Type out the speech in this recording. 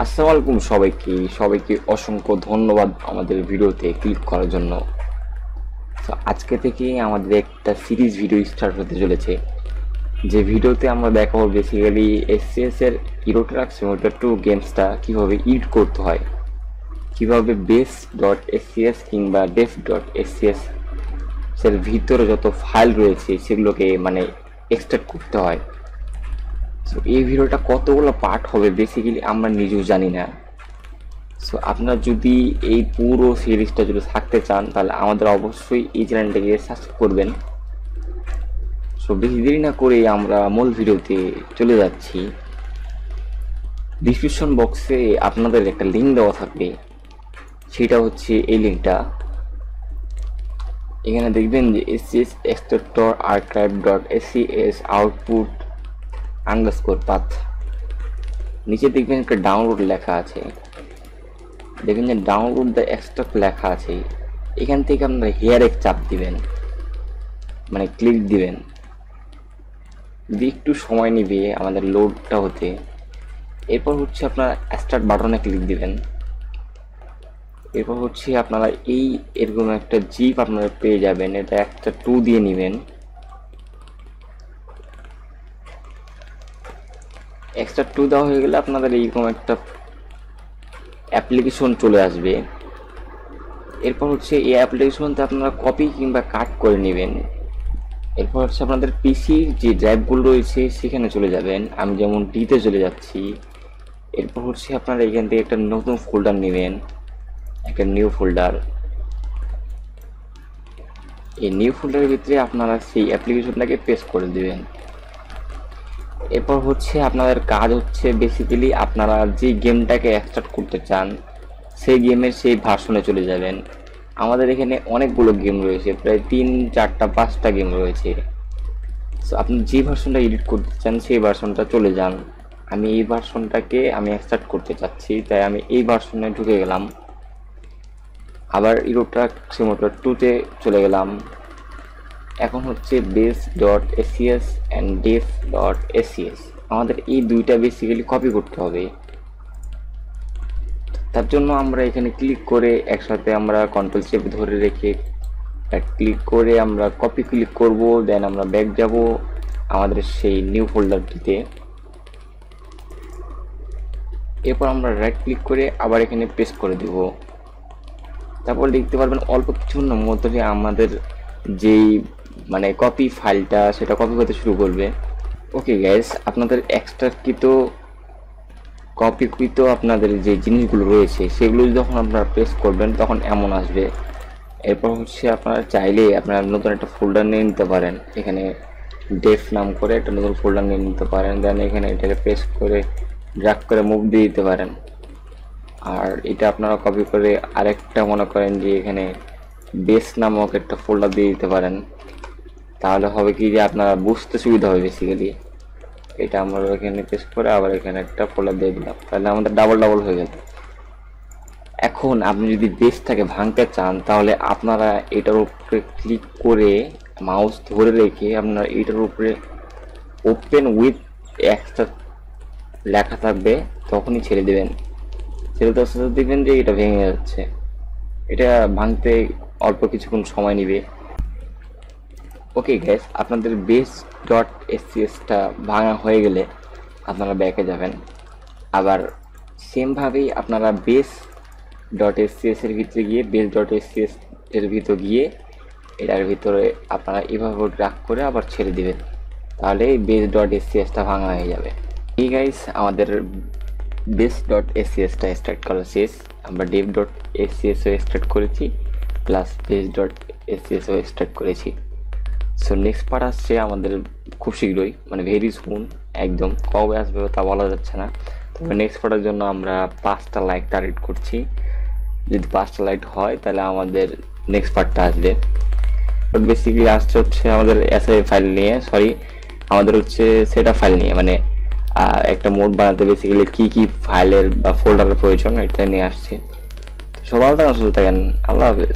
আসসালামু আলাইকুম সবাইকে অসংখ্য ধন্যবাদ আমাদের ভিডিওতে ক্লিক করার জন্য। তো আজকে থেকে আমাদের একটা সিরিজ ভিডিও স্টার্ট হতে চলেছে, যে ভিডিওতে আমরা দেখাবো বেসিক্যালি এসসিএস এর ইউরো ট্রাক সিমুলেটর 2 গেমসটা কিভাবে এডিট করতে হয়, কিভাবে বেস ডট এসসিএস কিংবা ডেফ ডট এসসিএস এর ভিতরে যত ফাইল রয়েছে সেগুলোকে এক্সট্রাক্ট করতে হয়। সো এই ভিডিওটা কতগুলো পার্ট হবে বেসিক্যালি আমরা নিজেও জানি না। সো আপনারা যদি এই পুরো সিরিজটা যদি থাকতে চান তাহলে আমাদের অবশ্যই এই চ্যানেলটাকে সাবস্ক্রাইব করবেন। সো বেশি দেরি না করে আমরা মূল ভিডিওতে চলে যাচ্ছি। ডিসক্রিপশন বক্সে আপনাদের একটা লিঙ্ক দেওয়া থাকবে, সেটা হচ্ছে এই লিঙ্কটা। এখানে দেখবেন যে SCS extractor archive dot SCS output underscore path, নিচে দেখবেন একটা ডাউনলোড লেখা আছে। দেখবেন যে ডাউনলোড দ্য এক্সট্রাক্ট লেখা আছে, এখান থেকে আপনারা হেয়ারে চাপ দিবেন, ক্লিক দিবেন। যদি একটু সময় নেবে আমাদের লোডটা হতে, এরপর হচ্ছে আপনারা স্টার্ট বাটনে ক্লিক দিবেন। এরপর হচ্ছে আপনারা এরকম একটা জিপ আপনারা পেয়ে যাবেন, এটা একটা 2 দিয়ে নেবেন। এক্সট্রা 2 দেওয়া হয়ে গেলে আপনাদের এইরকম একটা অ্যাপ্লিকেশন চলে আসবে। এরপর হচ্ছে এই অ্যাপ্লিকেশনতে আপনারা কপি কিংবা কাট করে নেবেন। এরপর হচ্ছে আপনাদের পিসির যে ড্রাইভগুলো রয়েছে সেখানে চলে যাবেন। আমি যেমন ডিতে চলে যাচ্ছি। এরপর হচ্ছে আপনারা এখান থেকে একটা নতুন ফোল্ডার নেবেন, একটা নিউ ফোল্ডার। এই নিউ ফোল্ডারের ভিতরে আপনারা সেই অ্যাপ্লিকেশনটাকে পেস্ট করে দেবেন। এরপর হচ্ছে আপনাদের কাজ হচ্ছে বেসিক্যালি আপনারা যে গেমটাকে এক্সট্রাক্ট করতে চান সেই গেমের সেই ভার্সনে চলে যাবেন। আমাদের এখানে অনেকগুলো গেম রয়েছে, প্রায় 3, 4, 5টা গেম রয়েছে। সো আপনি যে ভার্সনটা এডিট করতে চান সেই ভার্সনটা চলে যান। আমি এই ভার্সনটাকে এক্সট্রাক্ট করতে চাচ্ছি, তাই আমি এই ভার্সনে ঢুকে গেলাম। আবার ইউরো ট্রাক সিমুলেটর 2-তে চলে গেলাম। এখন হচ্ছে base dot SCS and def dot SCS, আমাদের এই দুইটা বেসিক্যালি কপি করতে হবে। তার জন্য আমরা এখানে ক্লিক করে একসাথে আমরা কন্ট্রোল চেপে ধরে রেখে ক্লিক করে আমরা কপি ক্লিক করব, দেন আমরা ব্যাক যাব আমাদের সেই নিউ ফোল্ডারটিতে। এরপর আমরা রাইট ক্লিক করে আবার এখানে পেস্ট করে দেব। তারপর দেখতে পারবেন অল্প কিছুক্ষণের মধ্যে আমাদের যেই কপি ফাইলটা সেটা কপি করতে শুরু করবে। ওকে গাইস, আপনাদের কপিকৃত আপনাদের যে জিনিসগুলো রয়েছে সেগুলো যখন আপনারা প্রেস করবেন তখন এমন আসবে। এরপর হচ্ছে আপনারা চাইলে আপনারা নতুন একটা ফোল্ডার নিয়ে নিতে পারেন, এখানে ডেফ নাম করে একটা নতুন ফোল্ডার নিয়ে নিতে পারেন। দেন এখানে এটাকে প্রেস করে ড্র্যাগ করে মুভ দিয়ে দিতে পারেন। আর এটা আপনারা কপি করে আরেকটা মনে করেন যে এখানে বেস নামক একটা ফোল্ডার দিয়ে দিতে পারেন। তাহলে হবে কি যে আপনারা বুঝতে সুবিধা হবে বেসিক্যালি। এটা আমরা এখানে পেস্ট করে আবার এখানে একটা ফোল্ডার দিয়ে দিলাম, তাহলে আমাদের ডাবল হয়ে গেল। এখন আপনি যদি বেসটাকে ভাঙতে চান তাহলে আপনারা এটার উপরে ক্লিক করে মাউস ধরে রেখে আপনারা এটার উপরে ওপেন উইথ একটা লেখা থাকবে, তখনই ছেড়ে দেবেন। ছেড়ে দেওয়ার সাথে দেখবেন যে এটা ভেঙে যাচ্ছে। এটা ভাঙতে অল্প কিছুক্ষণ সময় নেবে। ওকে গ্যাস, আপনাদের বেস ডট এসসিএসটা ভাঙা হয়ে গেলে আপনারা ব্যাকে যাবেন। আবার সেমভাবেই আপনারা বেস ডট এসসিএস এর ভিতরে গিয়ে বেস ডট এসসিএস এর ভিতর গিয়ে এটার ভিতরে আপনারা এভাবে ড্র্যাগ করে আবার ছেড়ে দেবেন, তাহলে এই বেস ডট এসসিএসটা ভাঙা হয়ে যাবে। এই গাইস, আমাদের বেস ডট এসসিএসটা স্টার্ট করা শেষ। আমরা ডেভ ডট এসসিএসও স্টার্ট করেছি, প্লাস বেস ডট এসসিএসও স্টার্ট করেছি। সো নেক্সট পার্ট আসছে আমাদের খুব শীঘ্রই, ভেরি সুন। একদম কবে আসবে তা বলা যাচ্ছে না, তবে নেক্সট পার্টের জন্য আমরা 5টা লাইক টার্গেট করছি। যদি 5টা লাইক হয় তাহলে আমাদের নেক্সট পার্টটা আসবে। বাট বেসিক্যালি আসছে হচ্ছে আমাদের এসএ ফাইল নিয়ে, আমাদের হচ্ছে সেটা ফাইল নিয়ে, একটা মোড বানাতে বেসিক্যালি কি ফাইলের বা ফোল্ডারের প্রয়োজন এটা নিয়ে আসছে। সবাই সুস্থ থাকেন, আল্লাহ হাফেজ।